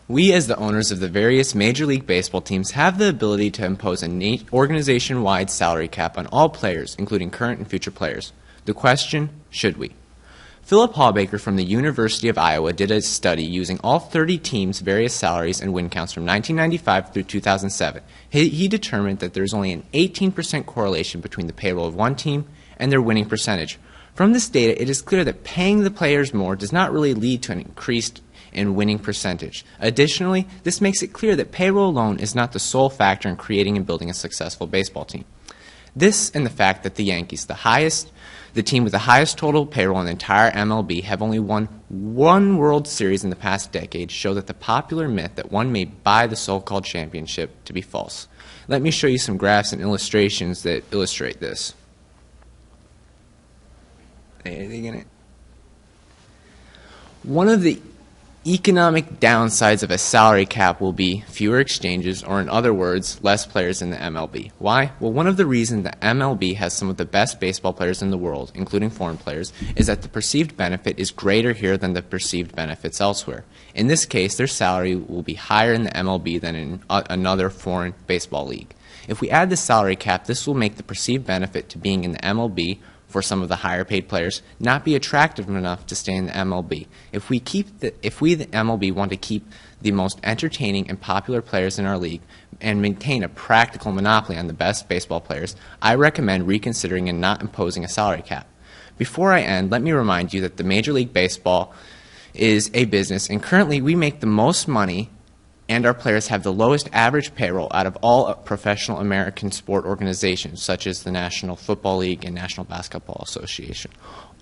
We, as the owners of the various Major League Baseball teams, have the ability to impose an organization-wide salary cap on all players, including current and future players. The question, should we? Philip Hallbaker from the University of Iowa did a study using all 30 teams' various salaries and win counts from 1995 through 2007. He determined that there is only an 18% correlation between the payroll of one team and their winning percentage. From this data, it is clear that paying the players more does not really lead to an increased in winning percentage. Additionally, this makes it clear that payroll alone is not the sole factor in creating and building a successful baseball team. This and the fact that the Yankees, the team with the highest total payroll in the entire MLB, have only won one World Series in the past decade show that the popular myth that one may buy the so-called championship to be false. Let me show you some graphs and illustrations that illustrate this. Anything in it? One of the economic downsides of a salary cap will be fewer exchanges, or in other words, less players in the MLB. Why? Well, one of the reasons the MLB has some of the best baseball players in the world, including foreign players, is that the perceived benefit is greater here than the perceived benefits elsewhere. In this case, their salary will be higher in the MLB than in another foreign baseball league. If we add the salary cap, this will make the perceived benefit to being in the MLB for some of the higher paid players not be attractive enough to stay in the MLB. If we the MLB want to keep the most entertaining and popular players in our league and maintain a practical monopoly on the best baseball players, I recommend reconsidering and not imposing a salary cap. Before I end, let me remind you that the Major League Baseball is a business, and currently we make the most money and our players have the lowest average payroll out of all professional American sport organizations, such as the National Football League and National Basketball Association.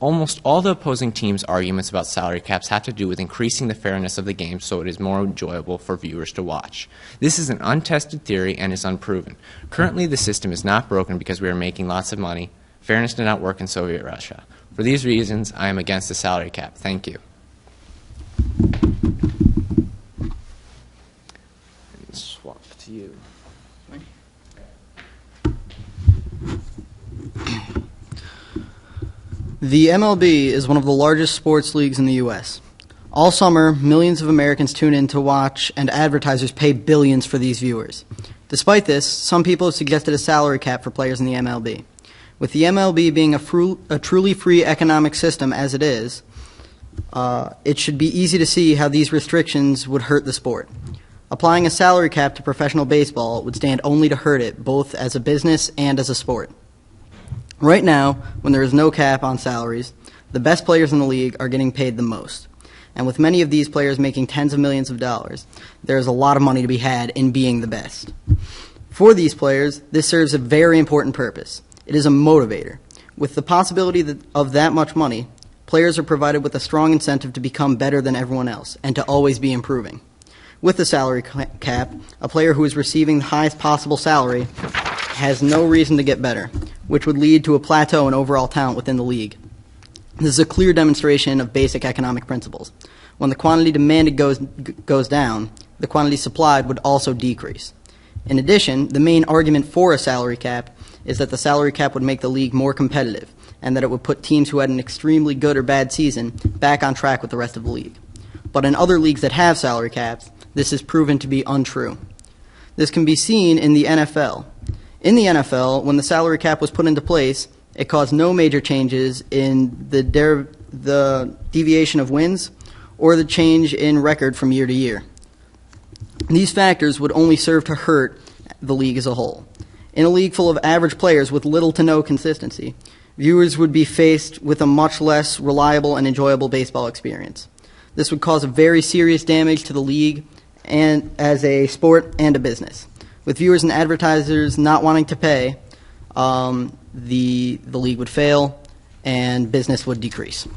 Almost all the opposing teams' arguments about salary caps have to do with increasing the fairness of the game so it is more enjoyable for viewers to watch. This is an untested theory and is unproven. Currently, the system is not broken because we are making lots of money. Fairness did not work in Soviet Russia. For these reasons, I am against the salary cap. Thank you. Swap to you. The MLB is one of the largest sports leagues in the U.S. All summer, millions of Americans tune in to watch, and advertisers pay billions for these viewers. Despite this, some people have suggested a salary cap for players in the MLB. With the MLB being a truly free economic system as it is, it should be easy to see how these restrictions would hurt the sport. Applying a salary cap to professional baseball would stand only to hurt it, both as a business and as a sport. Right now, when there is no cap on salaries, the best players in the league are getting paid the most. And with many of these players making tens of millions of dollars, there is a lot of money to be had in being the best. For these players, this serves a very important purpose. It is a motivator. With the possibility of that much money, players are provided with a strong incentive to become better than everyone else and to always be improving. With the salary cap, a player who is receiving the highest possible salary has no reason to get better, which would lead to a plateau in overall talent within the league. This is a clear demonstration of basic economic principles. When the quantity demanded goes down, the quantity supplied would also decrease. In addition, the main argument for a salary cap is that the salary cap would make the league more competitive and that it would put teams who had an extremely good or bad season back on track with the rest of the league. But in other leagues that have salary caps, this is proven to be untrue. This can be seen in the NFL. In the NFL, when the salary cap was put into place, it caused no major changes in the deviation of wins or the change in record from year to year. These factors would only serve to hurt the league as a whole. In a league full of average players with little to no consistency, viewers would be faced with a much less reliable and enjoyable baseball experience. This would cause a very serious damage to the league and as a sport and a business. With viewers and advertisers not wanting to pay, the league would fail and business would decrease.